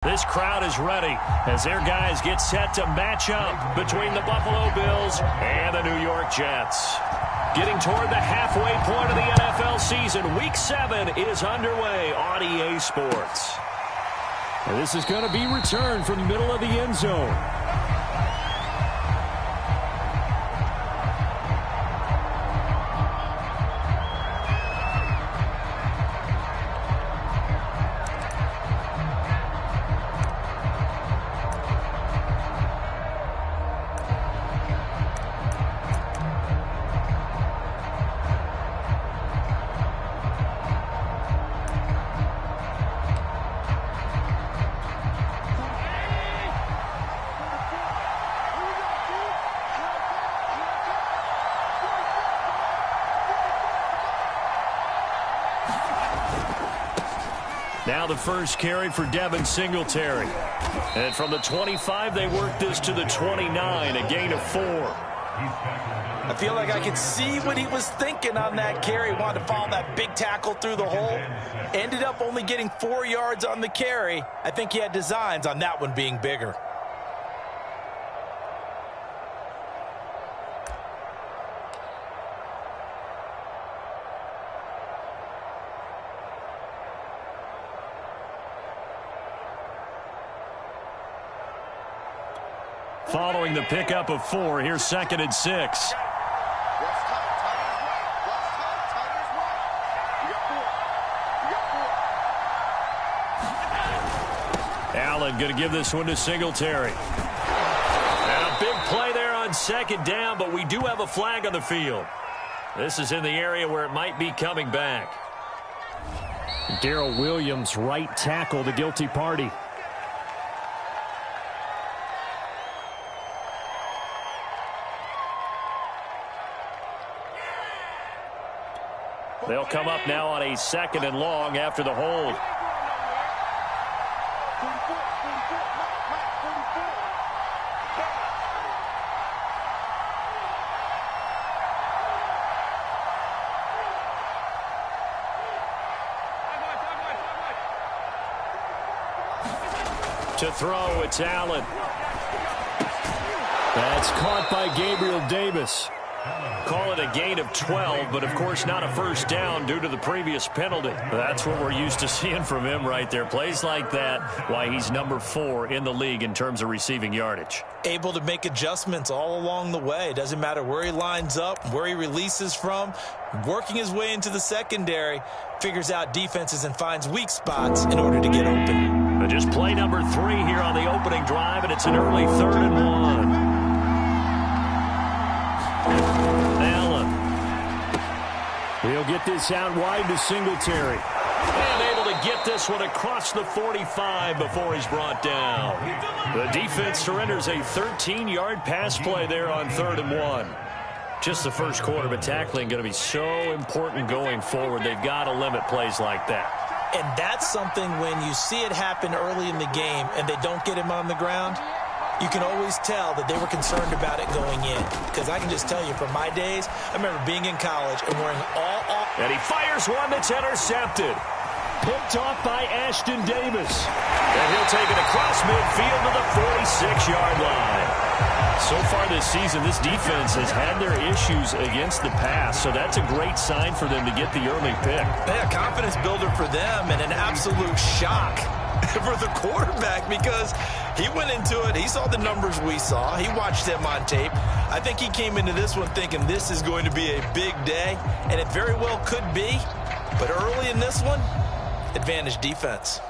This crowd is ready as their guys get set to match up between the Buffalo Bills and the New York Jets. Getting toward the halfway point of the NFL season, Week 7 is underway on EA Sports. And this is going to be returned from the middle of the end zone. Now the first carry for Devin Singletary. And from the 25, they work this to the 29, a gain of 4. I feel like I could see what he was thinking on that carry. Wanted to follow that big tackle through the hole. Ended up only getting 4 yards on the carry. I think he had designs on that one being bigger. Following the pickup of 4, here's 2nd and 6. Allen going to give this one to Singletary. And a big play there on 2nd down, but we do have a flag on the field. This is in the area where it might be coming back. Darrell Williams, right tackle, the guilty party. They'll come up now on a 2nd and long after the hold. To throw, it's Allen. That's caught by Gabriel Davis. Call it a gain of 12, but of course not a first down due to the previous penalty. That's what we're used to seeing from him right there. Plays like that, why he's number 4 in the league in terms of receiving yardage. Able to make adjustments all along the way. Doesn't matter where he lines up, where he releases from. Working his way into the secondary, figures out defenses and finds weak spots in order to get open. Just play number 3 here on the opening drive, and it's an early 3rd and 1. Allen. He'll get this out wide to Singletary. And able to get this one across the 45 before he's brought down. The defense surrenders a 13-yard pass play there on 3rd and 1. Just the first quarter, but tackling going to be so important going forward. They've got to limit plays like that. And that's something when you see it happen early in the game and they don't get him on the ground, you can always tell that they were concerned about it going in. Because I can just tell you from my days, I remember being in college and wearing all off. And he fires one that's intercepted. Picked off by Ashton Davis. And he'll take it across midfield to the 46-yard line. So far this season, this defense has had their issues against the pass, so that's a great sign for them to get the early pick. Yeah, confidence builder for them and an absolute shock for the quarterback because he went into it. He saw the numbers we saw. He watched them on tape. I think he came into this one thinking this is going to be a big day, and it very well could be. But early in this one, advantage defense.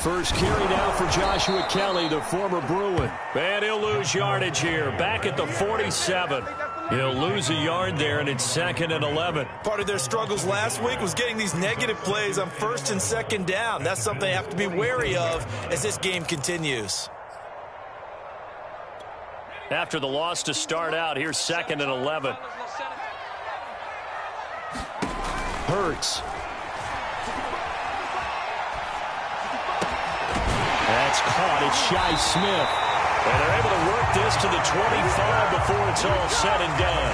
First carry now for Joshua Kelly, the former Bruin. And he'll lose yardage here, back at the 47. He'll lose a yard there, and it's 2nd and 11. Part of their struggles last week was getting these negative plays on 1st and 2nd down. That's something they have to be wary of as this game continues. After the loss to start out, here's 2nd and 11. Hurts. That's caught. It's Shi Smith. And they're able to work this to the 25 before it's all said and done.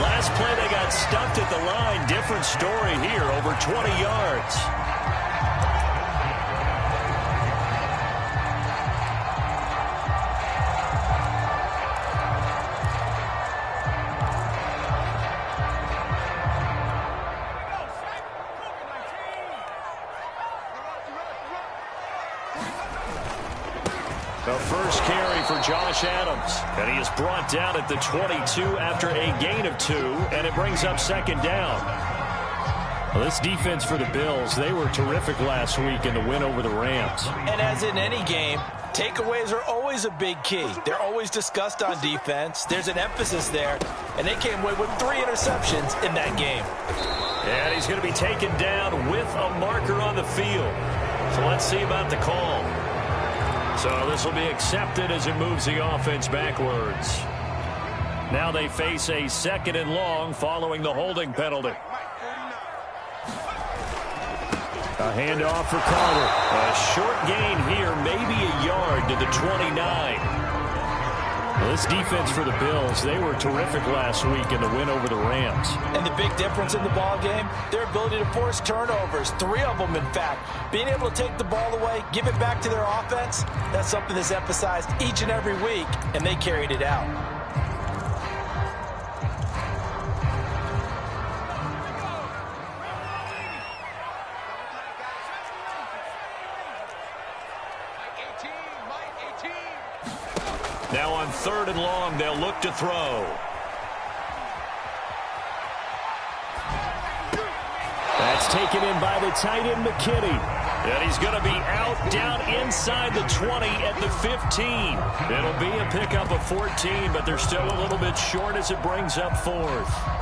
Last play, they got stuffed at the line. Different story here, over 20 yards. The first carry for Josh Adams. And he is brought down at the 22 after a gain of 2. And it brings up second down. Well, this defense for the Bills, they were terrific last week in the win over the Rams. And as in any game, takeaways are always a big key. They're always discussed on defense. There's an emphasis there. And they came away with 3 interceptions in that game. And he's going to be taken down with a marker on the field. So let's see about the call. So this will be accepted as it moves the offense backwards. Now they face a 2nd and long following the holding penalty. A handoff for Carter. A short gain here, maybe a yard to the 29. Well, this defense for the Bills, they were terrific last week in the win over the Rams. And the big difference in the ball game, their ability to force turnovers, 3 of them, in fact. Being able to take the ball away, give it back to their offense, that's something that's emphasized each and every week, and they carried it out. Now on 3rd and long, they'll look to throw. That's taken in by the tight end, McKinney. And he's going to be out down inside the 20 at the 15. It'll be a pickup of 14, but they're still a little bit short as it brings up 4th.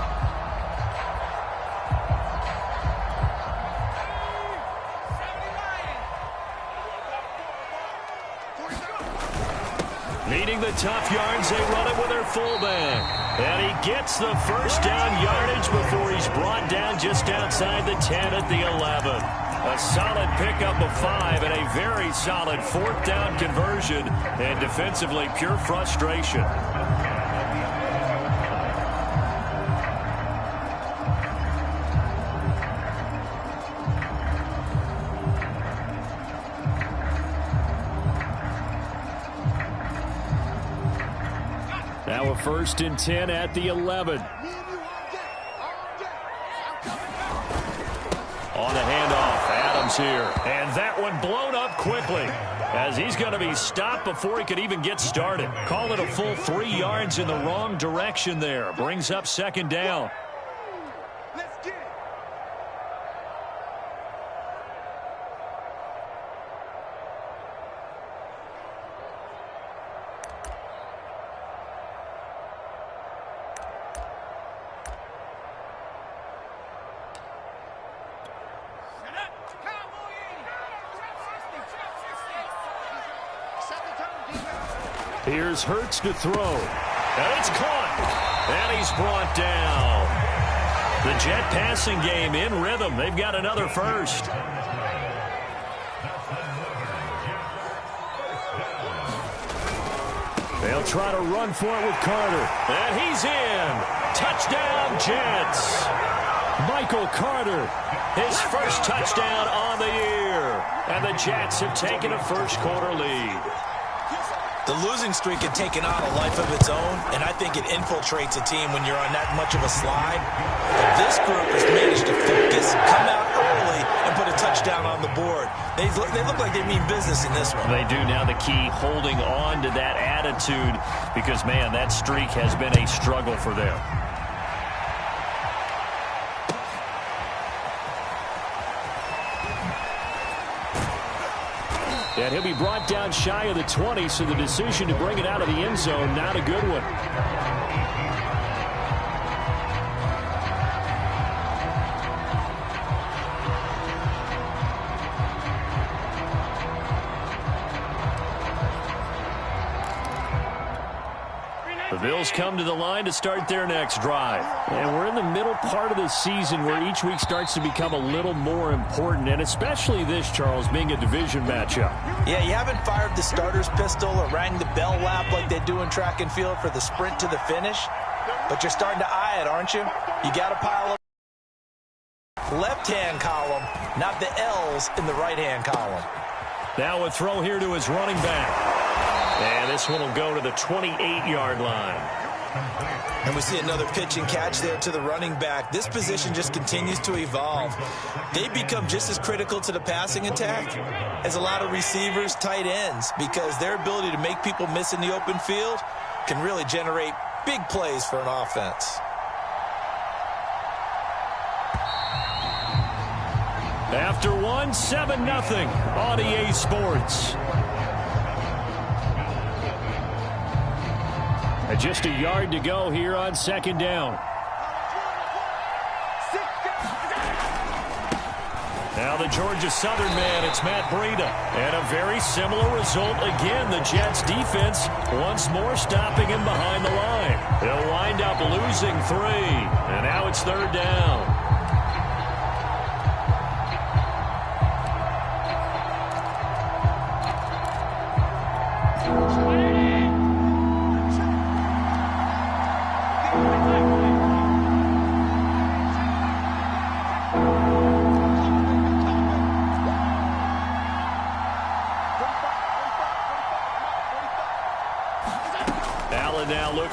Needing the tough yards, they run it with their fullback. And he gets the first down yardage before he's brought down just outside the 10 at the 11. A solid pickup of 5 and a very solid 4th down conversion. And defensively, pure frustration. Now a 1st and 10 at the 11. On the handoff, Adams here. And that one blown up quickly as he's going to be stopped before he could even get started. Call it a full 3 yards in the wrong direction there. Brings up 2nd down. Here's Hurts to throw. And it's caught. And he's brought down. The Jet passing game in rhythm. They've got another first. They'll try to run for it with Carter. And he's in. Touchdown, Jets. Michael Carter, his first touchdown on the year. And the Jets have taken a first-quarter lead. The losing streak had taken on a life of its own, and I think it infiltrates a team when you're on that much of a slide. But this group has managed to focus, come out early, and put a touchdown on the board. They look like they mean business in this one. They do. Now the key, holding on to that attitude, because, man, that streak has been a struggle for them. And he'll be brought down shy of the 20, so the decision to bring it out of the end zone, not a good one. The Bills come to the line to start their next drive. And we're in the middle part of the season where each week starts to become a little more important, and especially this, Charles, being a division matchup. Yeah, you haven't fired the starter's pistol or rang the bell lap like they do in track and field for the sprint to the finish, but you're starting to eye it, aren't you? You got to pile up left-hand column, not the L's in the right-hand column. Now a throw here to his running back. And this one will go to the 28-yard line. And we see another pitch and catch there to the running back. This position just continues to evolve. They become just as critical to the passing attack as a lot of receivers, tight ends, because their ability to make people miss in the open field can really generate big plays for an offense. After one, 7-0 on EA Sports. Just a yard to go here on second down. Now the Georgia Southern man, it's Matt Breida. And a very similar result again. The Jets defense once more stopping him behind the line. They'll wind up losing 3. And now it's third down.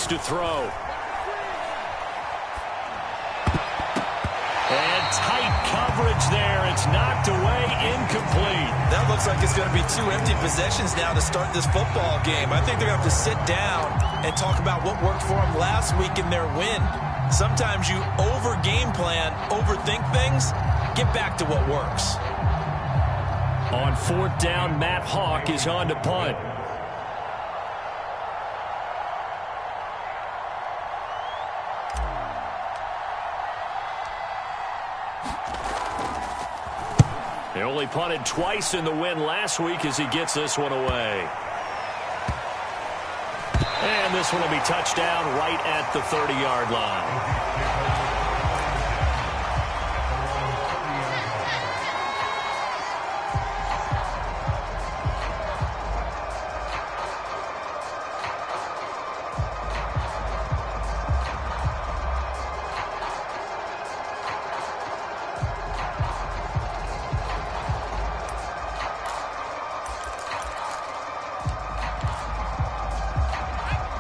To throw. And tight coverage there. It's knocked away, incomplete. That looks like it's going to be 2 empty possessions now to start this football game. I think they're going to have to sit down and talk about what worked for them last week in their win. Sometimes you over-game plan, overthink things, get back to what works. On fourth down, Matt Hawk is on to punt. They only punted twice in the win last week as he gets this one away. And this one will be touchdown right at the 30-yard line.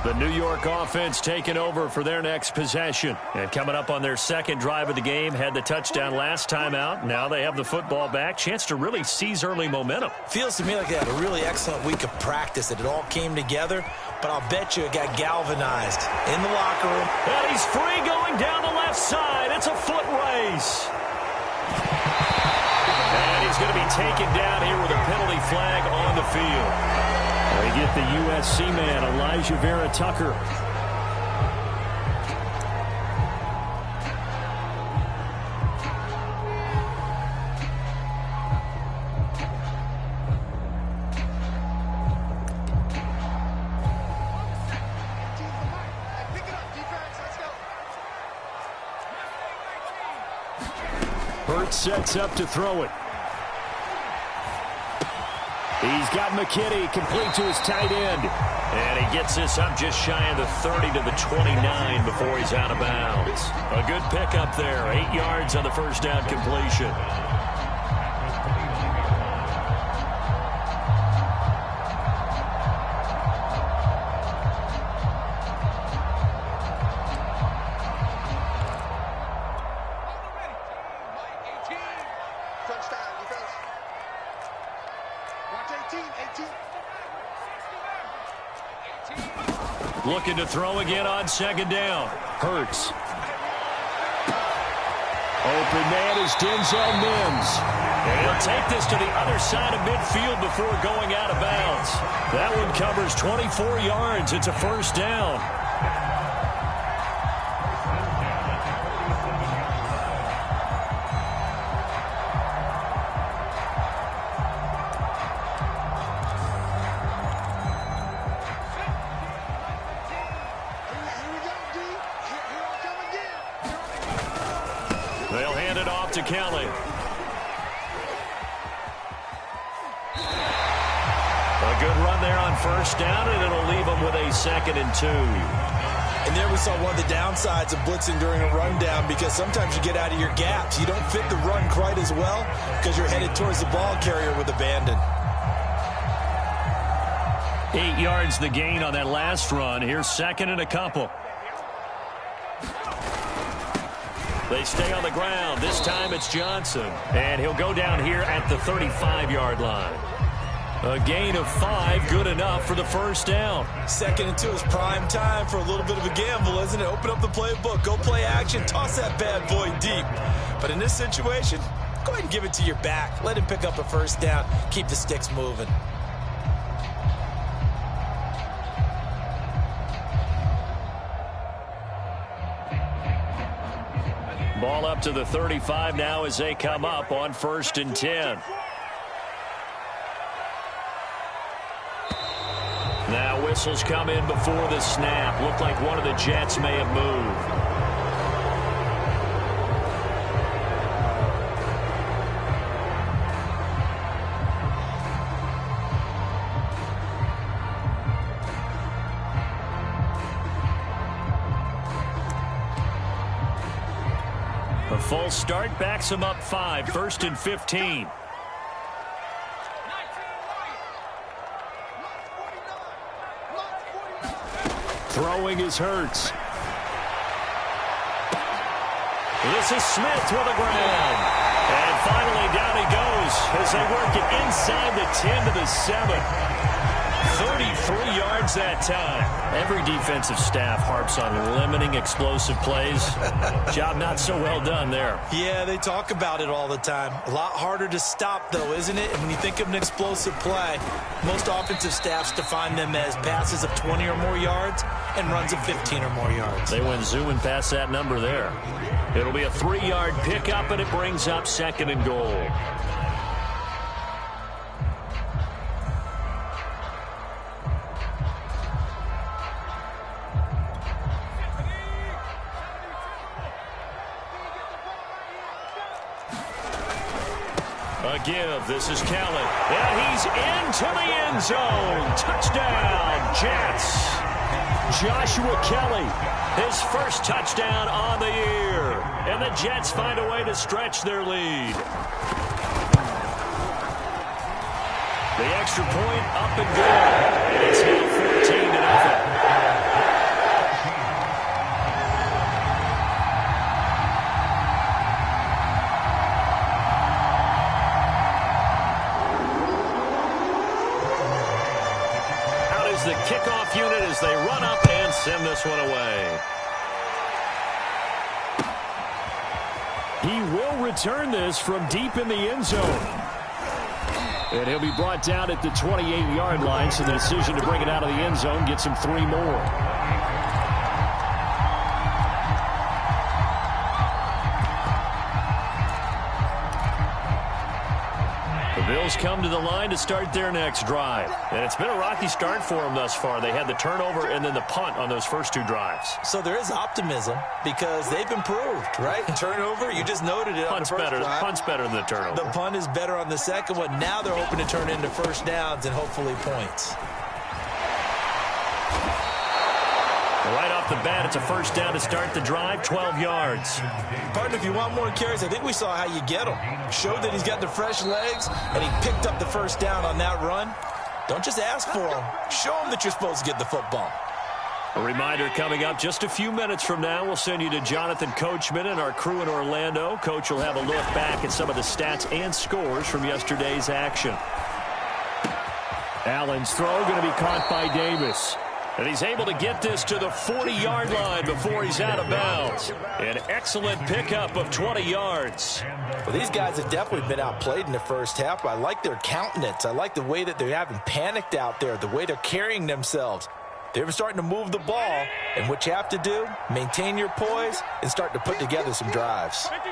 The New York offense taking over for their next possession. And coming up on their second drive of the game, had the touchdown last time out. Now they have the football back. Chance to really seize early momentum. Feels to me like they had a really excellent week of practice, that it all came together. But I'll bet you it got galvanized in the locker room. And he's free going down the left side. It's a foot race. And he's going to be taken down here with a penalty flag on the field. They get the USC man, Elijah Vera-Tucker. Hurts sets up to throw it. He's got McKinney complete to his tight end. And he gets this up just shy of the 30 to the 29 before he's out of bounds. A good pickup there. 8 yards on the first down completion. Looking to throw again on second down. Hurts. Open man is Denzel Mims. And he'll take this to the other side of midfield before going out of bounds. That one covers 24 yards. It's a first down. it off to Kelly. A good run there on first down, and it'll leave them with a 2nd and 2. And there we saw one of the downsides of blitzing during a rundown, because sometimes you get out of your gaps. You don't fit the run quite as well because you're headed towards the ball carrier with abandon. 8 yards the gain on that last run. Here's 2nd and a couple. They stay on the ground. This time it's Johnson. And he'll go down here at the 35-yard line. A gain of 5, good enough for the first down. 2nd and 2 is prime time for a little bit of a gamble, isn't it? Open up the playbook, go play action, toss that bad boy deep. But in this situation, go ahead and give it to your back. Let him pick up a first down. Keep the sticks moving. Ball up to the 35 now as they come up on 1st and 10. Now whistles come in before the snap. Looked like one of the Jets may have moved. A full start backs him up 5. 1st and 15. Throwing is Hurts. This is Smith with the ground. And finally down he goes as they work it inside the 10 to the 7. 33 yards that time. Every defensive staff harps on limiting explosive plays. Job not so well done there. Yeah, they talk about it all the time. A lot harder to stop, though, isn't it? And when you think of an explosive play, most offensive staffs define them as passes of 20 or more yards and runs of 15 or more yards. They went zooming past that number there. It'll be a 3-yard pickup, and it brings up 2nd and goal. A give. This is Kelly. And he's into the end zone. Touchdown, Jets. Joshua Kelly, his first touchdown on the year. And the Jets find a way to stretch their lead. The extra point up and good. And it's now 14-0. The kickoff unit as they run up and send this one away. He will return this from deep in the end zone. And he'll be brought down at the 28-yard line, so the decision to bring it out of the end zone gets him 3 more. Bills come to the line to start their next drive. And it's been a rocky start for them thus far. They had the turnover and then the punt on those first 2 drives. So there is optimism because they've improved, right? Turnover, you just noted it on the first drive. Punt's better than the turnover. The punt is better on the second one. Now they're hoping to turn into first downs and hopefully points. Right off the bat, it's a first down to start the drive, 12 yards. Partner, if you want more carries, I think we saw how you get them. Showed that he's got the fresh legs, and he picked up the first down on that run. Don't just ask for them. Show them that you're supposed to get the football. A reminder coming up just a few minutes from now. We'll send you to Jonathan Coachman and our crew in Orlando. Coach will have a look back at some of the stats and scores from yesterday's action. Allen's throw going to be caught by Davis. And he's able to get this to the 40-yard line before he's out of bounds. An excellent pickup of 20 yards. Well, these guys have definitely been outplayed in the first half. I like their countenance. I like the way that they haven't panicked out there, the way they're carrying themselves. They're starting to move the ball, and what you have to do, maintain your poise and start to put together some drives. 56.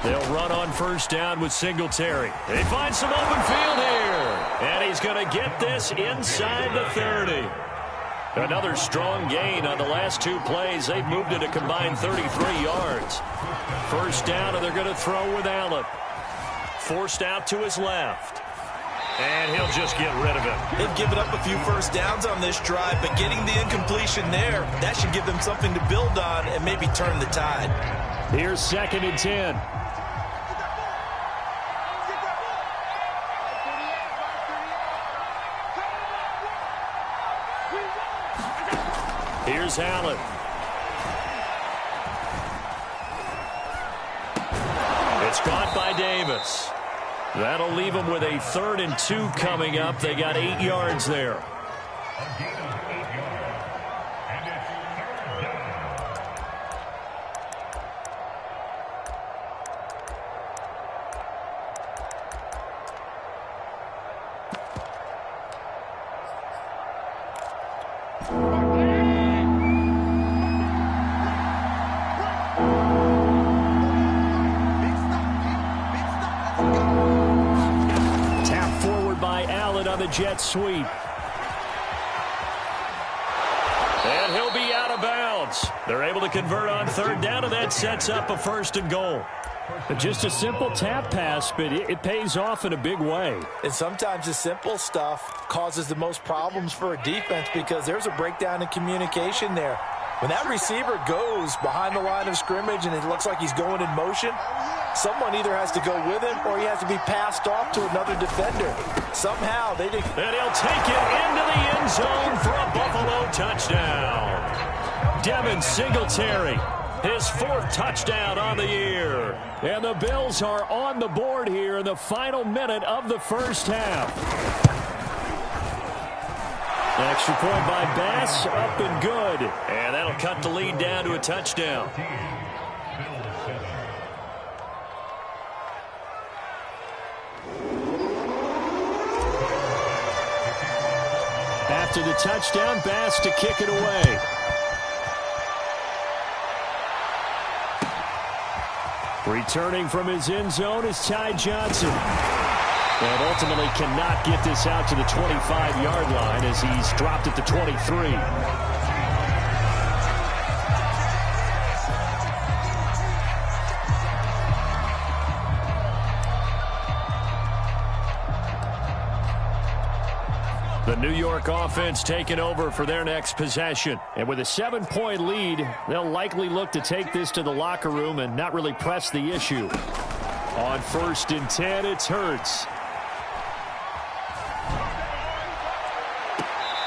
They'll run on first down with Singletary. They find some open field here. And he's going to get this inside the 30. Another strong gain on the last 2 plays. They've moved it a combined 33 yards. First down, and they're going to throw with Allen. Forced out to his left. And he'll just get rid of it. They've given up a few first downs on this drive, but getting the incompletion there, that should give them something to build on and maybe turn the tide. Here's 2nd and 10. Here's Allen. It's caught by Davis. That'll leave them with a 3rd and 2 coming up. They got 8 yards there. Jet sweep. And he'll be out of bounds. They're able to convert on 3rd down, and that sets up a 1st and goal. Just a simple tap pass, but it pays off in a big way. And sometimes the simple stuff causes the most problems for a defense because there's a breakdown in communication there. When that receiver goes behind the line of scrimmage and it looks like he's going in motion, someone either has to go with him or he has to be passed off to another defender. Somehow they did. And he'll take it into the end zone for a Buffalo touchdown. Devin Singletary, his 4th touchdown on the year. And the Bills are on the board here in the final minute of the first half. Extra point by Bass, up and good. And that'll cut the lead down to a touchdown. After the touchdown, Bass to kick it away. Returning from his end zone is Ty Johnson. And ultimately cannot get this out to the 25-yard line as he's dropped it to 23. The New York offense taking over for their next possession. And with a 7-point lead, they'll likely look to take this to the locker room and not really press the issue. On 1st and 10, it's Hurts.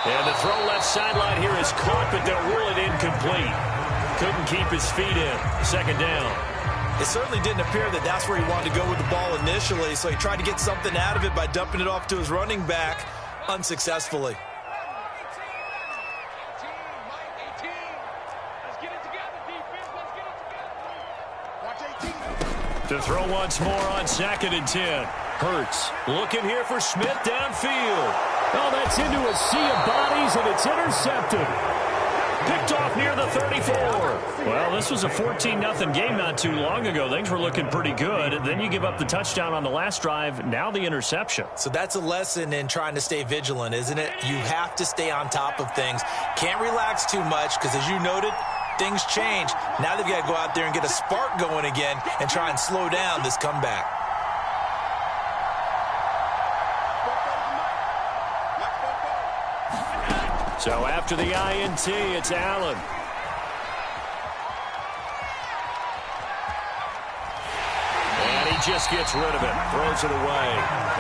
And the throw left sideline here is caught, but they'll rule it incomplete. Couldn't keep his feet in. 2nd down. It certainly didn't appear that that's where he wanted to go with the ball initially, so he tried to get something out of it by dumping it off to his running back unsuccessfully. To throw once more on 2nd and 10. Hurts looking here for Smith downfield. Oh, that's into a sea of bodies, and it's intercepted. Picked off near the 34. Well, this was a 14-0 game not too long ago. Things were looking pretty good. Then you give up the touchdown on the last drive. Now the interception. So that's a lesson in trying to stay vigilant, isn't it? You have to stay on top of things. Can't relax too much because, as you noted, things change. Now they've got to go out there and get a spark going again and try and slow down this comeback. So after the INT, it's Allen. And he just gets rid of it. Throws it away.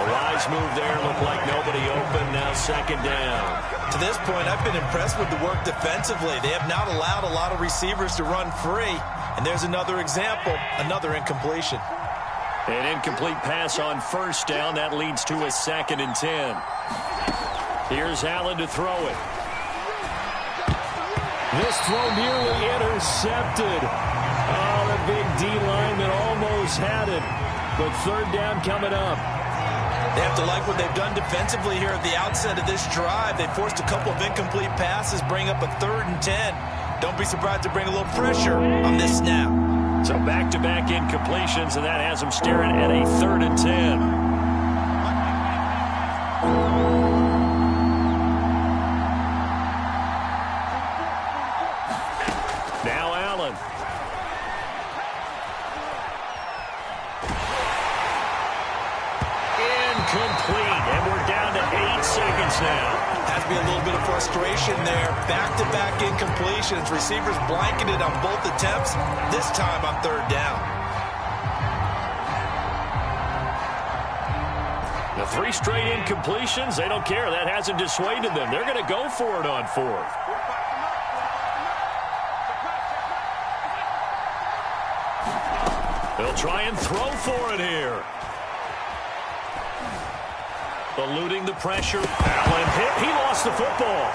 A wise move there. Looked like nobody open. Now 2nd down. To this point, I've been impressed with the work defensively. They have not allowed a lot of receivers to run free. And there's another example, another incompletion. An incomplete pass on 1st down. That leads to a 2nd and 10. Here's Allen to throw it. This throw nearly intercepted. Oh, the big D lineman almost had it. But 3rd down coming up. They have to like what they've done defensively here at the outset of this drive. They forced a couple of incomplete passes, bring up a 3rd and 10. Don't be surprised to bring a little pressure on this snap. So back-to-back incompletions, and that has them staring at a 3rd and 10. Incomplete, and we're down to 8 seconds now. Has to be a little bit of frustration there. Back-to-back incompletions. Receivers blanketed on both attempts, this time on third down. The 3 straight incompletions, they don't care. That hasn't dissuaded them. They're going to go for it on 4th. They'll try and throw for it here. Eluding the pressure. Allen hit. He lost the football.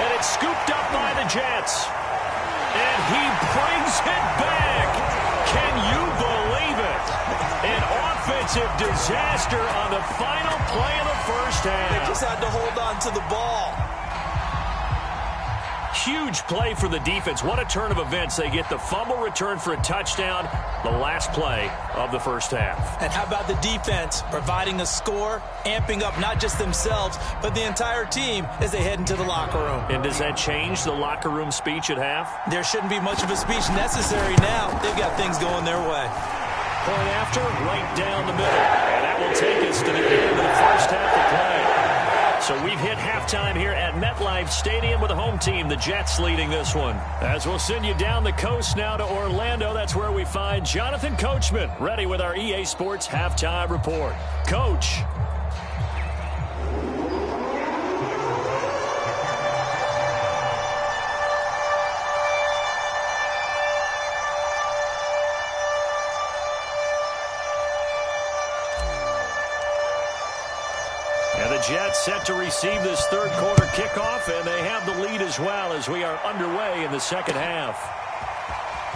And it's scooped up by the Jets. And he brings it back. Can you believe it? An offensive disaster on the final play of the first half. They just had to hold on to the ball. Huge play for the defense. What a turn of events. They get the fumble return for a touchdown, the last play of the first half. And how about the defense providing a score, amping up not just themselves, but the entire team as they head into the locker room. And does that change the locker room speech at half? There shouldn't be much of a speech necessary now. They've got things going their way. Point after, right down the middle. And that will take us to the end of the first half of play. So we've hit halftime here at MetLife Stadium with the home team, the Jets, leading this one. As we'll send you down the coast now to Orlando, that's where we find Jonathan Coachman, ready with our EA Sports Halftime Report. Coach. Jets set to receive this third quarter kickoff, and they have the lead as well as we are underway in the second half.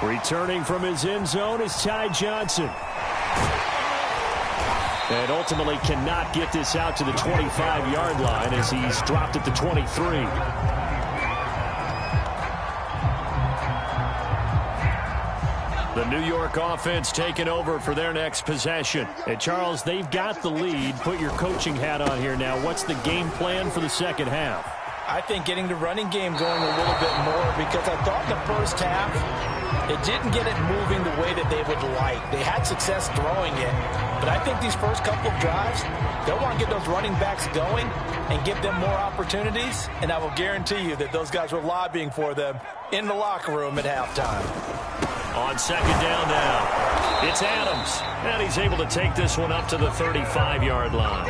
Returning from his end zone is Ty Johnson. And ultimately cannot get this out to the 25-yard line as he's dropped at the 23. The New York offense taking over for their next possession. And Charles, they've got the lead. Put your coaching hat on here now. What's the game plan for the second half? I think getting the running game going a little bit more, because I thought the first half, it didn't get it moving the way that they would like. They had success throwing it. But I think these first couple of drives, they'll want to get those running backs going and give them more opportunities. And I will guarantee you that those guys were lobbying for them in the locker room at halftime. On second down now, it's Adams. And he's able to take this one up to the 35-yard line.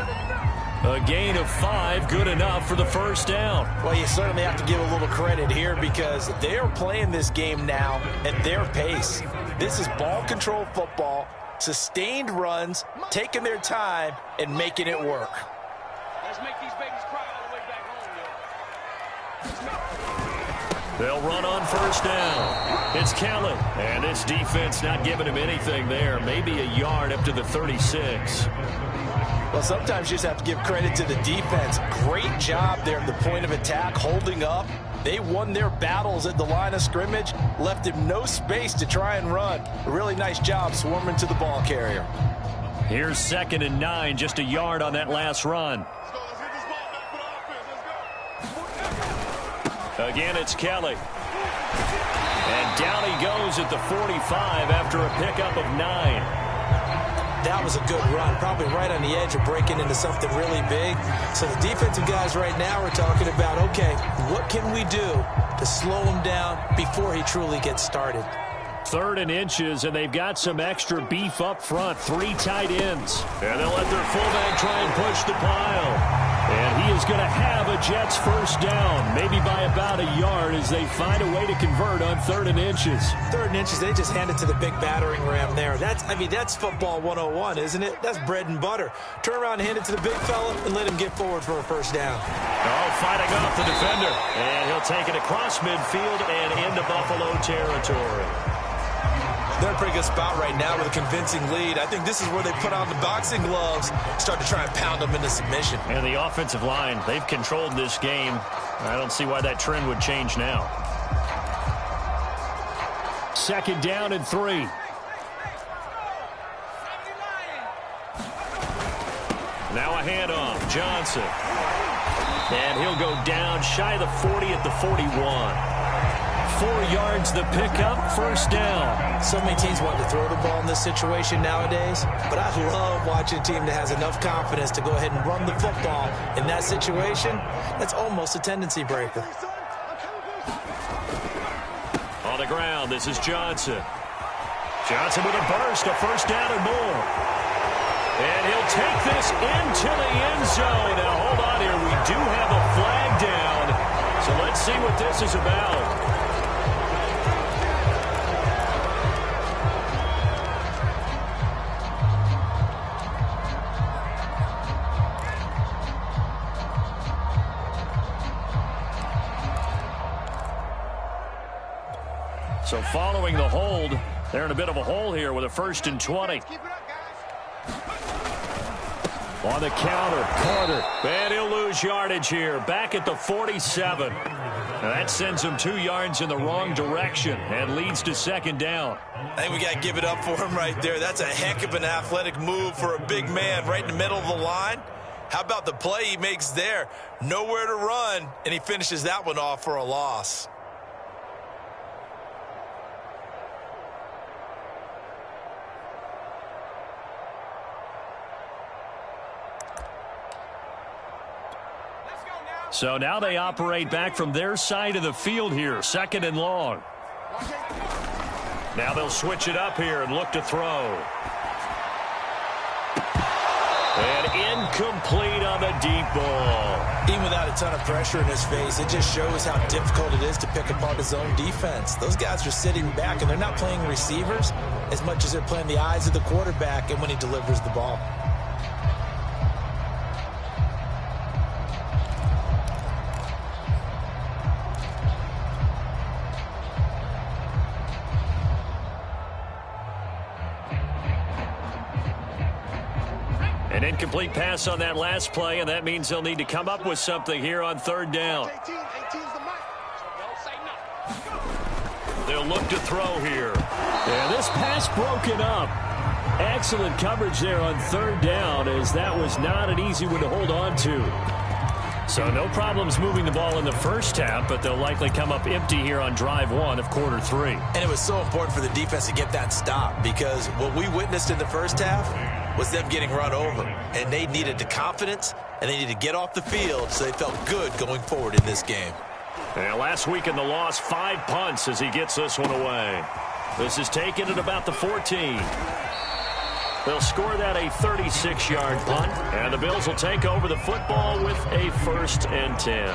A gain of 5, good enough for the first down. Well, you certainly have to give a little credit here because they are playing this game now at their pace. This is ball control football, sustained runs, taking their time, and making it work. Let's make these babies cry all the way back home, yo. They'll run on first down. It's Kelly, and this defense not giving him anything there. Maybe a yard up to the 36. Well, sometimes you just have to give credit to the defense. Great job there at the point of attack, holding up. They won their battles at the line of scrimmage, left him no space to try and run. A really nice job swarming to the ball carrier. Here's 2nd and 9, just a yard on that last run. Again, it's Kelly. And down he goes at the 45 after a pickup of 9. That was a good run, probably right on the edge of breaking into something really big. So the defensive guys right now are talking about, okay, what can we do to slow him down before he truly gets started? 3rd and inches, and they've got some extra beef up front. 3 tight ends. And they'll let their fullback try and push the pile. And he is going to have a Jets first down, maybe by about a yard as they find a way to convert on 3rd and inches. 3rd and inches, they just hand it to the big battering ram there. That's football 101, isn't it? That's bread and butter. Turn around and hand it to the big fella and let him get forward for a first down. Oh, fighting off the defender. And he'll take it across midfield and into Buffalo territory. They're in a pretty good spot right now with a convincing lead. I think this is where they put on the boxing gloves, start to try and pound them into submission. And the offensive line, they've controlled this game. I don't see why that trend would change now. 2nd down and 3. Now a handoff, Johnson. And he'll go down shy of the 40 at the 41. 4 yards the pickup, first down. So many teams want to throw the ball in this situation nowadays, but I love watching a team that has enough confidence to go ahead and run the football in that situation. That's almost a tendency breaker. On the ground, this is Johnson. Johnson with a burst, a first down and more. And he'll take this into the end zone. Now, hold on here. We do have a flag down. So let's see what this is about. So following the hold, they're in a bit of a hole here with a 1st and 20. On the counter, Carter. And he'll lose yardage here. Back at the 47. Now that sends him 2 yards in the wrong direction and leads to 2nd down. I think we got to give it up for him right there. That's a heck of an athletic move for a big man right in the middle of the line. How about the play he makes there? Nowhere to run, and he finishes that one off for a loss. So now they operate back from their side of the field here, 2nd and long. Now they'll switch it up here and look to throw. And incomplete on the deep ball. Even without a ton of pressure in his face, it just shows how difficult it is to pick apart his own defense. Those guys are sitting back, and they're not playing receivers as much as they're playing the eyes of the quarterback and when he delivers the ball. An incomplete pass on that last play, and that means they'll need to come up with something here on 3rd down. They'll look to throw here. Yeah, this pass broken up. Excellent coverage there on 3rd down, as that was not an easy one to hold on to. So no problems moving the ball in the first half, but they'll likely come up empty here on drive 1 of quarter 3. And it was so important for the defense to get that stop, because what we witnessed in the first half was them getting run over. And they needed the confidence, and they needed to get off the field so they felt good going forward in this game. And last week in the loss, 5 punts as he gets this one away. This is taken at about the 14. They'll score that a 36-yard punt, and the Bills will take over the football with a 1st and 10.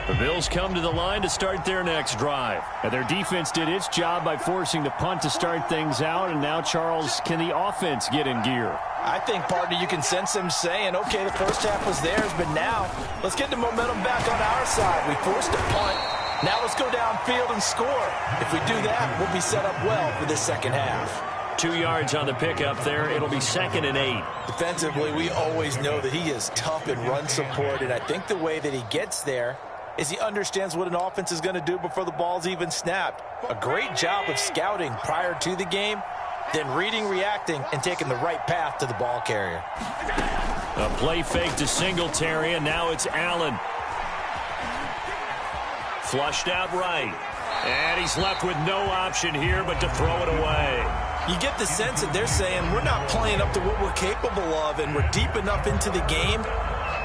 The Bills come to the line to start their next drive. And their defense did its job by forcing the punt to start things out. And now, Charles, can the offense get in gear? I think, partner, you can sense them saying, okay, the first half was theirs, but now let's get the momentum back on our side. We forced a punt. Now let's go downfield and score. If we do that, we'll be set up well for the second half. 2 yards on the pickup there. It'll be 2nd and 8. Defensively, we always know that he is tough in run support, and I think the way that he gets there is he understands what an offense is going to do before the ball's even snapped. A great job of scouting prior to the game, then reading, reacting, and taking the right path to the ball carrier. A play fake to Singletary, and now it's Allen. Flushed out right. And he's left with no option here but to throw it away. You get the sense that they're saying we're not playing up to what we're capable of, and we're deep enough into the game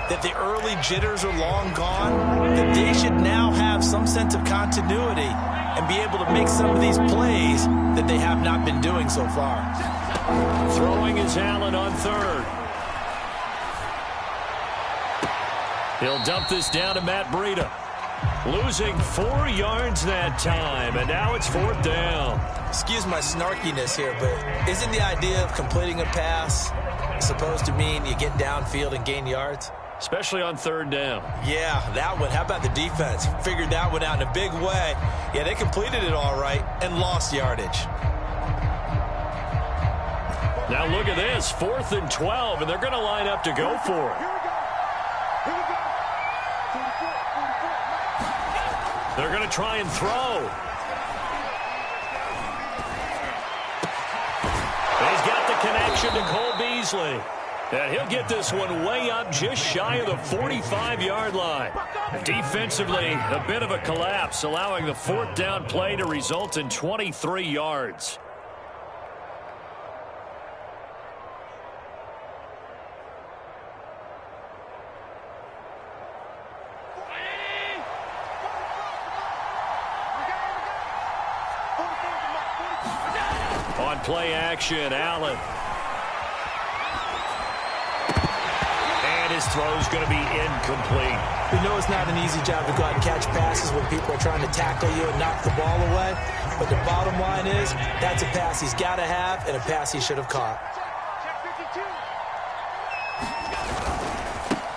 that the early jitters are long gone, that they should now have some sense of continuity and be able to make some of these plays that they have not been doing so far. Throwing is Allen on 3rd. He'll dump this down to Matt Breida. Losing 4 yards that time, and now it's 4th down. Excuse my snarkiness here, but isn't the idea of completing a pass supposed to mean you get downfield and gain yards? Especially on 3rd down. Yeah, that one. How about the defense? Figured that one out in a big way. Yeah, they completed it all right and lost yardage. Now look at this, 4th and 12, and they're going to line up to go for it. They're going to try and throw. He's got the connection to Cole Beasley. And he'll get this one way up just shy of the 45-yard line. Defensively, a bit of a collapse, allowing the fourth down play to result in 23 yards. On play action, Allen. And his throw's going to be incomplete. We know it's not an easy job to go out and catch passes when people are trying to tackle you and knock the ball away. But the bottom line is, that's a pass he's got to have and a pass he should have caught.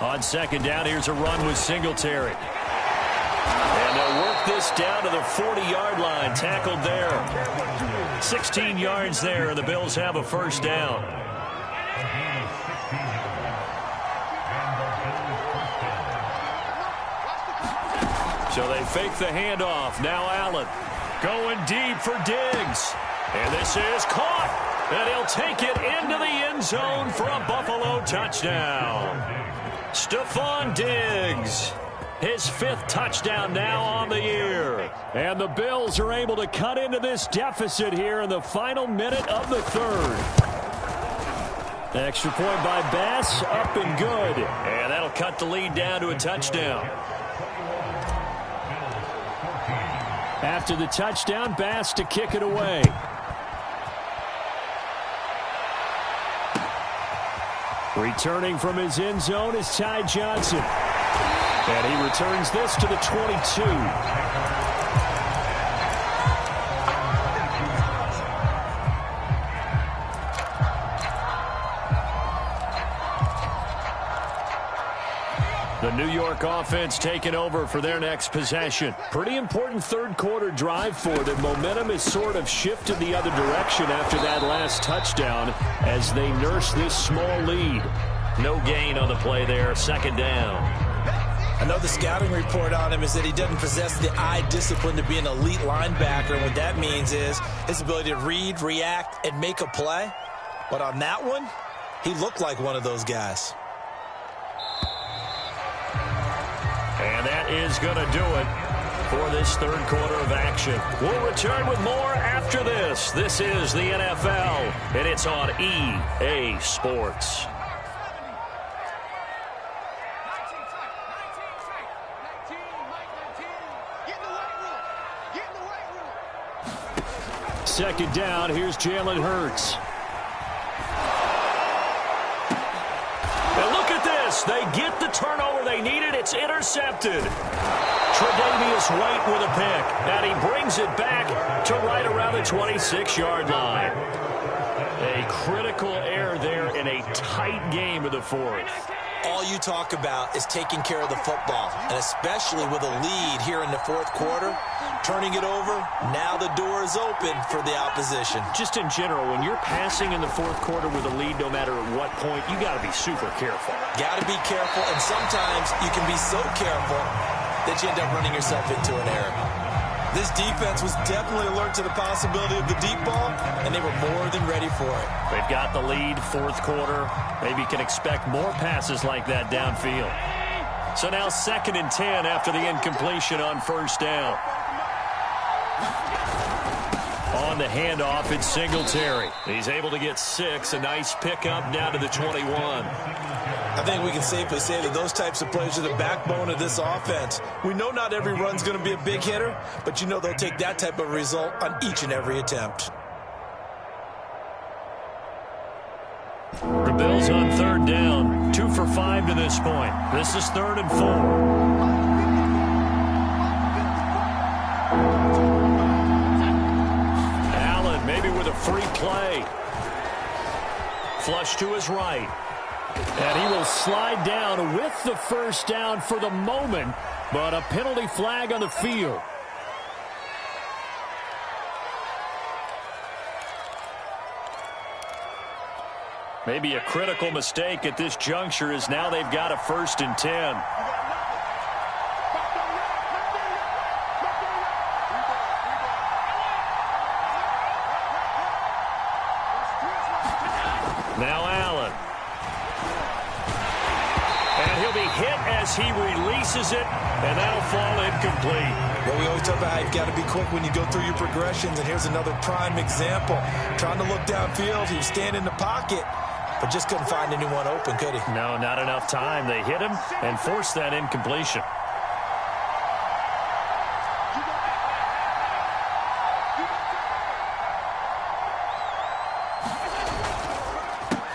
On second down, here's a run with Singletary. And they'll work this down to the 40-yard line. Tackled there. 16 yards there, and the Bills have a first down. So they fake the handoff. Now Allen going deep for Diggs. And this is caught. And he'll take it into the end zone for a Buffalo touchdown. Stephon Diggs. His fifth touchdown now on the year. And the Bills are able to cut into this deficit here in the final minute of the third. Extra point by Bass, up and good. And that'll cut the lead down to a touchdown. After the touchdown, Bass to kick it away. Returning from his end zone is Ty Johnson. And he returns this to the 22. The New York offense taking over for their next possession. Pretty important third quarter drive for them. Momentum has sort of shifted the other direction after that last touchdown as they nurse this small lead. No gain on the play there. Second down. I know the scouting report on him is that he doesn't possess the eye discipline to be an elite linebacker. And what that means is his ability to read, react, and make a play. But on that one, he looked like one of those guys. And that is going to do it for this third quarter of action. We'll return with more after this. This is the NFL, and it's on EA Sports. Second down, here's Jalen Hurts. And look at this. They get the turnover they needed. It's intercepted. Tre'Davious White with a pick. And he brings it back to right around the 26-yard line. A critical error there in a tight game of the fourth. All you talk about is taking care of the football, and especially with a lead here in the fourth quarter, turning it over, now the door is open for the opposition. Just in general, when you're passing in the fourth quarter with a lead, no matter at what point, you got to be super careful. Got to be careful, and sometimes you can be so careful that you end up running yourself into an error. This defense was definitely alert to the possibility of the deep ball, and they were more than ready for it. They've got the lead, fourth quarter. Maybe can expect more passes like that downfield. So now 2nd and 10 after the incompletion on first down. On the handoff, it's Singletary. He's able to get 6. A nice pickup down to the 21. I think we can safely say that those types of plays are the backbone of this offense. We know not every run's going to be a big hitter, but you know they'll take that type of result on each and every attempt. The Bills on third down, 2 for 5 to this point. This is 3rd and 4. Allen maybe with a free play. Flush to his right. And he will slide down with the first down for the moment, but a penalty flag on the field. Maybe a critical mistake at this juncture is now they've got a 1st and 10. Now Allen. as he releases it, and that'll fall incomplete. Well, we always talk about how you've got to be quick when you go through your progressions, and here's another prime example. Trying to look downfield, he was standing in the pocket, but just couldn't find anyone open, could he? No, not enough time. They hit him and forced that incompletion.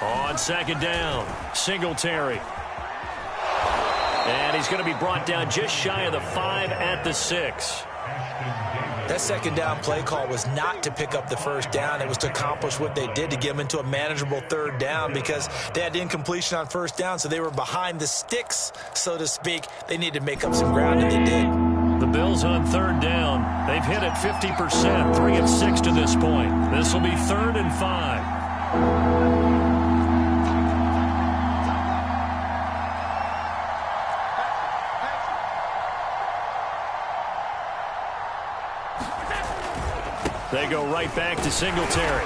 On second down, Singletary. And he's going to be brought down just shy of the 5 at the 6. That second down play call was not to pick up the first down. It was to accomplish what they did, to get them into a manageable third down, because they had incompletion on first down, so they were behind the sticks, so to speak. They needed to make up some ground, and they did. The Bills on third down. They've hit it 50%, 3 of 6 to this point. This will be 3rd and 5. They go right back to Singletary.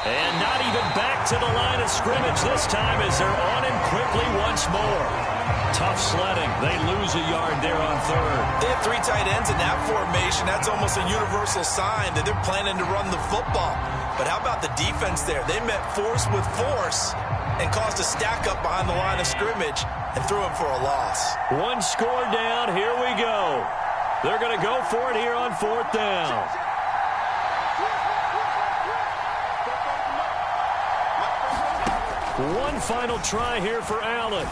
And not even back to the line of scrimmage this time as they're on him quickly once more. Tough sledding. They lose a yard there on 3rd. They have 3 tight ends in that formation. That's almost a universal sign that they're planning to run the football. But how about the defense there? They met force with force and caused a stack up behind the line of scrimmage and threw him for a loss. 1 score down. Here we go. They're going to go for it here on 4th down. One final try here for Allen.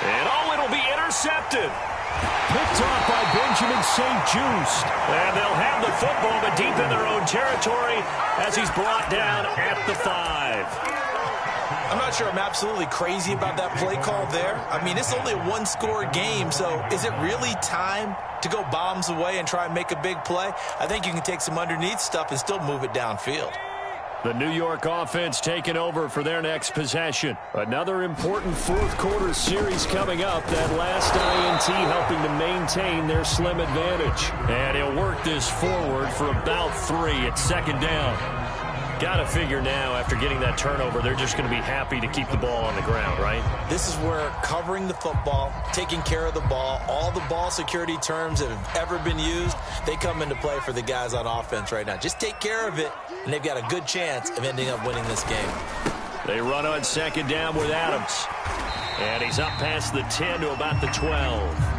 And it'll be intercepted. Picked off by Benjamin St-Juste. And they'll have the football, but deep in their own territory as he's brought down at the 5. I'm not sure I'm absolutely crazy about that play call there. I mean, it's only a 1-score game, so is it really time to go bombs away and try and make a big play? I think you can take some underneath stuff and still move it downfield. The New York offense taking over for their next possession. Another important fourth-quarter series coming up. That last INT helping to maintain their slim advantage. And he'll work this forward for about 3 at second down. Got to figure now, after getting that turnover, they're just going to be happy to keep the ball on the ground, right? This is where covering the football, taking care of the ball, all the ball security terms that have ever been used, they come into play for the guys on offense right now. Just take care of it, and they've got a good chance of ending up winning this game. They run on second down with Adams. And he's up past the 10 to about the 12.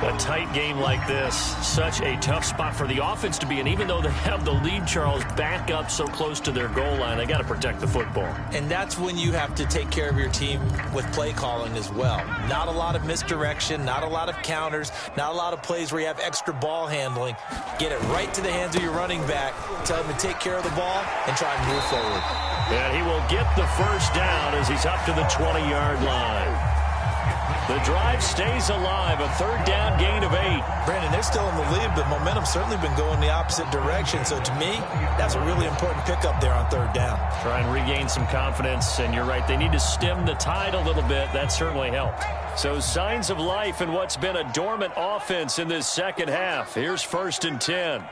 A tight game like this, such a tough spot for the offense to be in. Even though they have the lead, Charles, back up so close to their goal line, they got to protect the football. And that's when you have to take care of your team with play calling as well. Not a lot of misdirection, not a lot of counters, not a lot of plays where you have extra ball handling. Get it right to the hands of your running back, tell him to take care of the ball, and try and move forward. And he will get the first down as he's up to the 20-yard line. The drive stays alive, a third down gain of 8. Brandon, they're still in the lead, but momentum's certainly been going the opposite direction. So to me, that's a really important pickup there on third down. Try and regain some confidence, and you're right, they need to stem the tide a little bit. That certainly helped. So signs of life in what's been a dormant offense in this second half. Here's 1st and 10.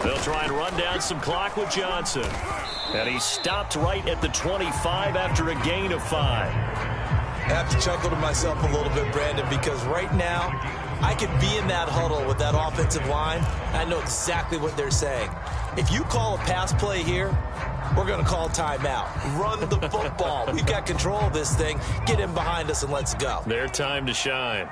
They'll try and run down some clock with Johnson. And he stopped right at the 25 after a gain of 5. I have to chuckle to myself a little bit, Brandon, because right now I could be in that huddle with that offensive line. I know exactly what they're saying. If you call a pass play here, we're going to call timeout. Run the football. We've got control of this thing. Get in behind us and let's go. Their time to shine.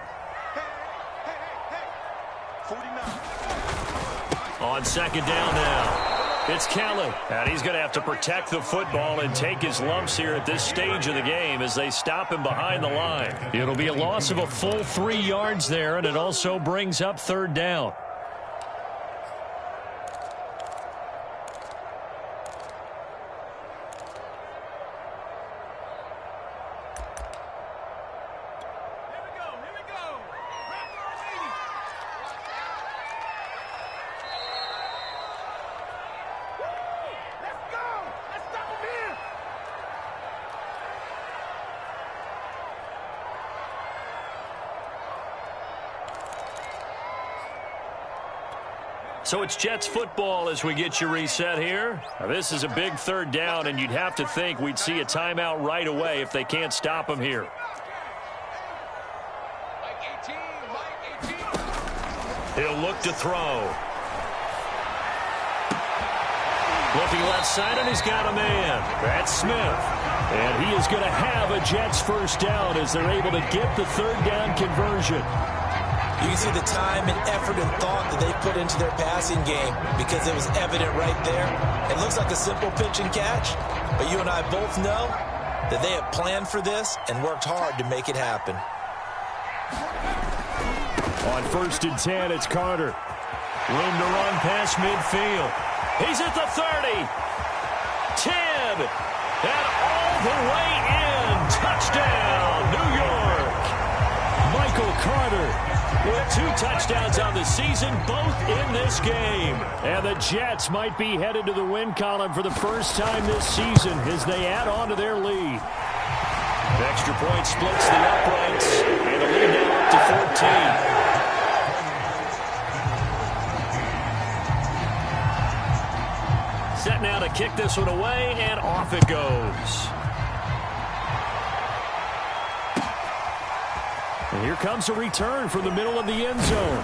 On second down now, it's Kelly. And he's going to have to protect the football and take his lumps here at this stage of the game as they stop him behind the line. It'll be a loss of a full 3 yards there, and it also brings up third down. So it's Jets football as we get you reset here. Now, this is a big third down, and you'd have to think we'd see a timeout right away if they can't stop them here. He'll look to throw. Looking left side, and he's got a man. That's Smith. And he is going to have a Jets first down as they're able to get the third down conversion. You can see the time and effort and thought that they put into their passing game because it was evident right there. It looks like a simple pitch and catch, but you and I both know that they have planned for this and worked hard to make it happen. On 1st and 10, it's Carter. Room to run past midfield. He's at the 30. 10. And all the way in. Touchdown, New York. Michael Carter with 2 touchdowns on the season, both in this game. And the Jets might be headed to the win column for the first time this season as they add on to their lead. The extra point splits the uprights, and the lead now up to 14. Set now to kick this one away, and off it goes. And here comes a return from the middle of the end zone.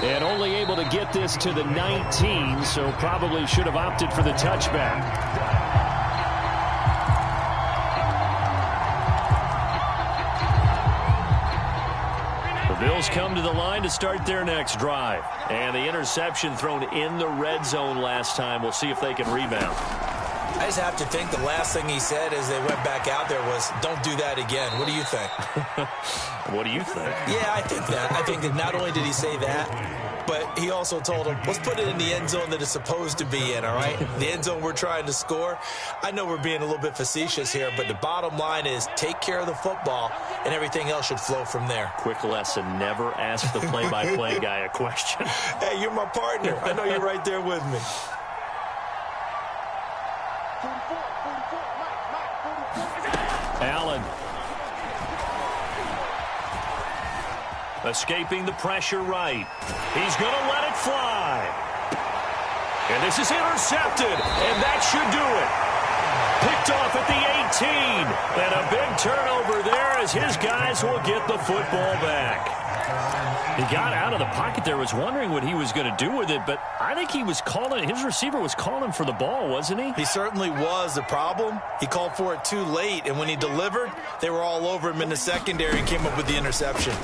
And only able to get this to the 19, so probably should have opted for the touchback. Bills come to the line to start their next drive. And the interception thrown in the red zone last time. We'll see if they can rebound. I just have to think the last thing he said as they went back out there was, don't do that again. What do you think? What do you think? Yeah, I think that. I think that not only did he say that, but he also told him, let's put it in the end zone that it's supposed to be in, all right? The end zone we're trying to score. I know we're being a little bit facetious here, but the bottom line is take care of the football, and everything else should flow from there. Quick lesson, never ask the play-by-play guy a question. Hey, you're my partner. I know you're right there with me. Allen. Escaping the pressure right. He's going to let it fly. And this is intercepted, and that should do it. Picked off at the 18. And a big turnover there as his guys will get the football back. He got out of the pocket there, was wondering what he was going to do with it, but I think he was calling, his receiver was calling for the ball, wasn't he? He certainly was. The problem, he called for it too late, and when he delivered, they were all over him in the secondary and came up with the interception.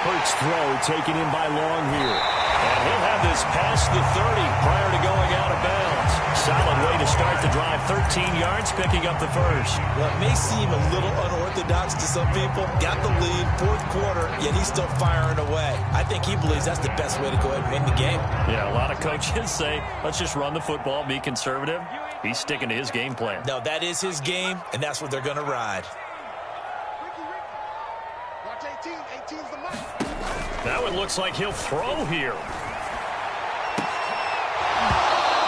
Hurts throw taken in by Long here. And he'll have this past the 30 prior to going out of bounds. Solid way to start the drive. 13 yards, picking up the first. Well, it may seem a little unorthodox to some people. Got the lead, 4th quarter, yet he's still firing away. I think he believes that's the best way to go ahead and win the game. Yeah, a lot of coaches say, let's just run the football, be conservative. He's sticking to his game plan. No, that is his game, and that's what they're going to ride. That one looks like he'll throw here.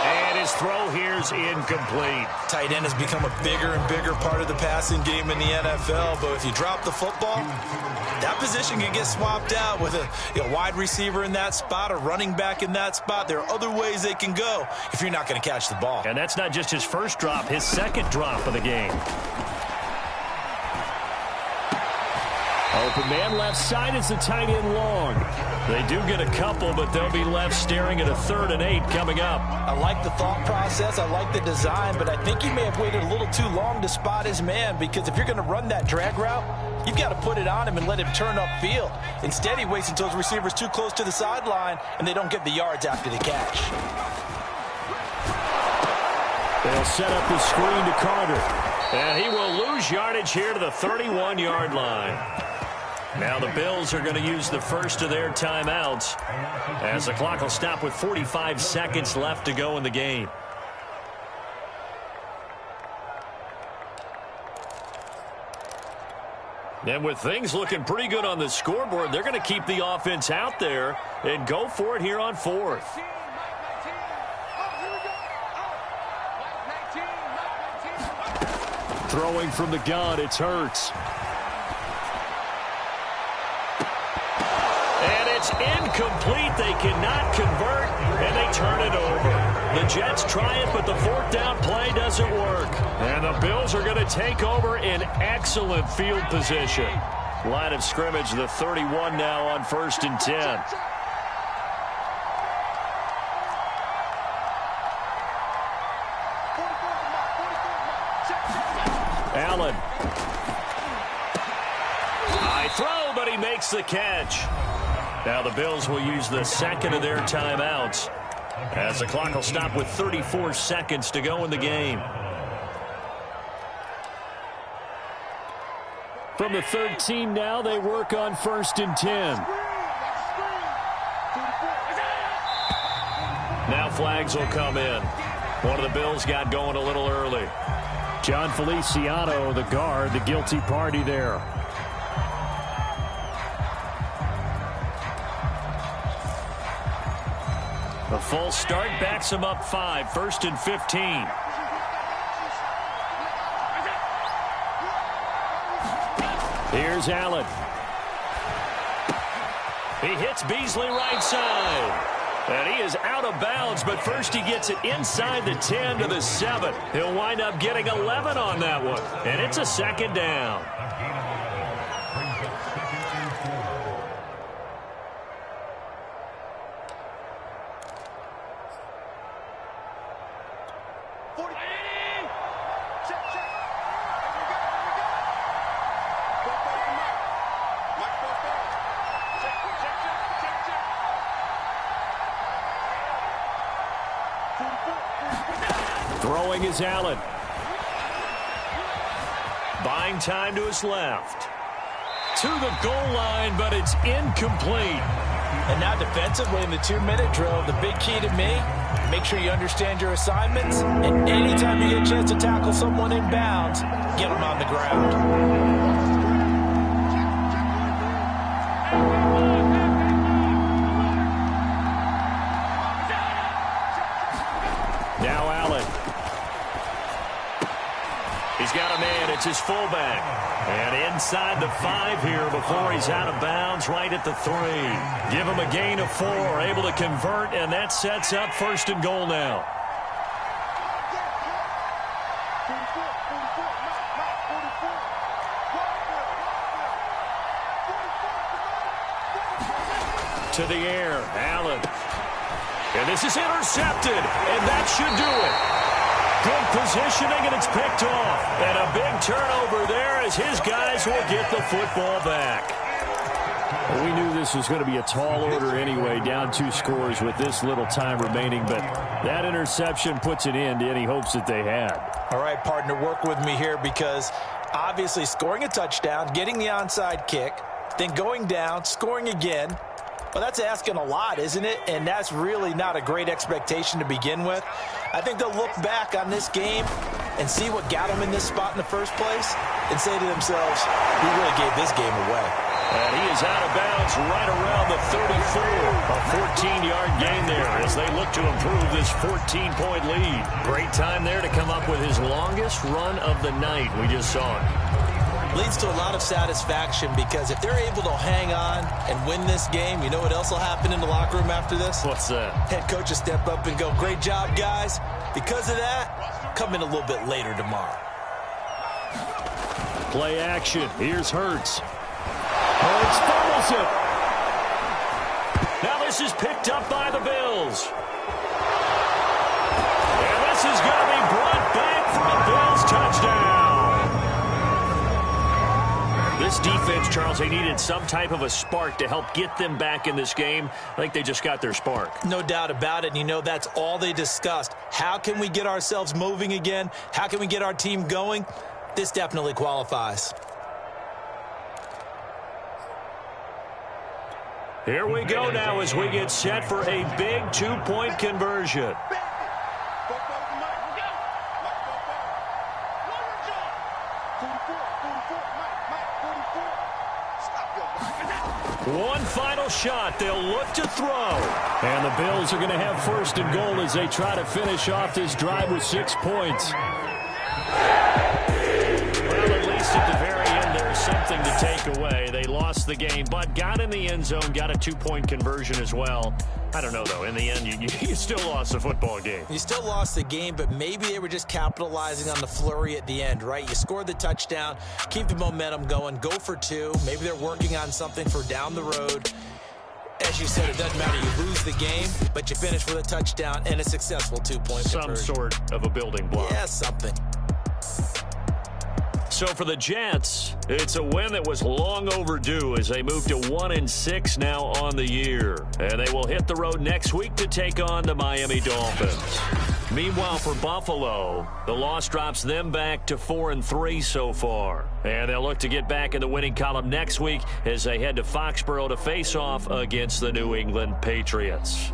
And his throw here's incomplete. Tight end has become a bigger and bigger part of the passing game in the NFL, but if you drop the football, that position can get swapped out with a wide receiver in that spot, a running back in that spot. There are other ways they can go if you're not going to catch the ball. And that's not just his first drop, his second drop of the game. Open man left side is the tight end Long. They do get a couple, but they'll be left staring at a 3rd and 8 coming up. I like the thought process. I like the design, but I think he may have waited a little too long to spot his man, because if you're going to run that drag route, you've got to put it on him and let him turn upfield. Instead, he waits until his receiver's too close to the sideline, and they don't get the yards after the catch. They'll set up the screen to Carter. And he will lose yardage here to the 31-yard line. Now the Bills are going to use the first of their timeouts as the clock will stop with 45 seconds left to go in the game. And with things looking pretty good on the scoreboard, they're going to keep the offense out there and go for it here on 4th. Throwing from the gun, it's Hurts. It's incomplete. They cannot convert, and they turn it over. The Jets try it, but the fourth down play doesn't work. And the Bills are going to take over in excellent field position. Line of scrimmage, the 31 now on 1st and 10. Allen. High throw, but he makes the catch. Now the Bills will use the second of their timeouts, as the clock will stop with 34 seconds to go in the game. From the 13 now, they work on 1st and 10. Now flags will come in. One of the Bills got going a little early. John Feliciano, the guard, the guilty party there. The full start backs him up 5, 1st and 15. Here's Allen. He hits Beasley right side. And he is out of bounds, but first he gets it inside the 10 to the 7. He'll wind up getting 11 on that one. And it's a 2nd down. Throwing is Allen. Buying time to his left. To the goal line, but it's incomplete. And now defensively in the 2-minute drill, the big key to me, make sure you understand your assignments. And anytime you get a chance to tackle someone in bounds, get them on the ground. Now Allen. He's got a man. It's his fullback. And inside the 5 here before he's out of bounds, right at the 3. Give him a gain of 4. Able to convert, and that sets up 1st and goal now. To the air, Allen. And this is intercepted, and that should do it. Good positioning, and it's picked off. And a big turnover there as his guys will get the football back. Well, we knew this was going to be a tall order anyway, down 2 scores with this little time remaining, but that interception puts an end to any hopes that they had. All right, partner, work with me here because obviously scoring a touchdown, getting the onside kick, then going down, scoring again. Well, that's asking a lot, isn't it? And that's really not a great expectation to begin with. I think they'll look back on this game and see what got them in this spot in the first place and say to themselves, we really gave this game away. And he is out of bounds right around the 34. A 14-yard gain there as they look to improve this 14-point lead. Great time there to come up with his longest run of the night. We just saw it. Leads to a lot of satisfaction because if they're able to hang on and win this game, you know what else will happen in the locker room after this? What's that? Head coach will step up and go, great job, guys. Because of that, come in a little bit later tomorrow. Play action. Here's Hurts. Hurts fumbles it. Now this is picked up by the Bills. And this is going to be brought back for a Bills touchdown. This defense, Charles, they needed some type of a spark to help get them back in this game. I think they just got their spark. No doubt about it. And you know, that's all they discussed. How can we get ourselves moving again? How can we get our team going? This definitely qualifies. Here we go now as we get set for a big 2-point conversion. One final shot. They'll look to throw. And the Bills are going to have 1st and goal as they try to finish off this drive with 6 points. Well, at least at the very end, there's something something to take away. They lost the game, but got in the end zone, got a 2-point conversion as well. I don't know, though. In the end, you still lost the football game. You still lost the game, but maybe they were just capitalizing on the flurry at the end, right? You scored the touchdown, keep the momentum going, go for 2. Maybe they're working on something for down the road. As you said, it doesn't matter. You lose the game, but you finish with a touchdown and a successful 2-point conversion. Some sort of a building block. Yeah, something. So for the Jets, it's a win that was long overdue as they move to 1-6 now on the year. And they will hit the road next week to take on the Miami Dolphins. Meanwhile, for Buffalo, the loss drops them back to 4-3 so far. And they'll look to get back in the winning column next week as they head to Foxborough to face off against the New England Patriots.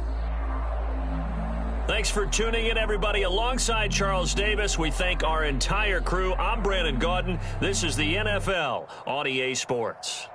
Thanks for tuning in, everybody. Alongside Charles Davis, we thank our entire crew. I'm Brandon Gaudin. This is the NFL on EA Sports.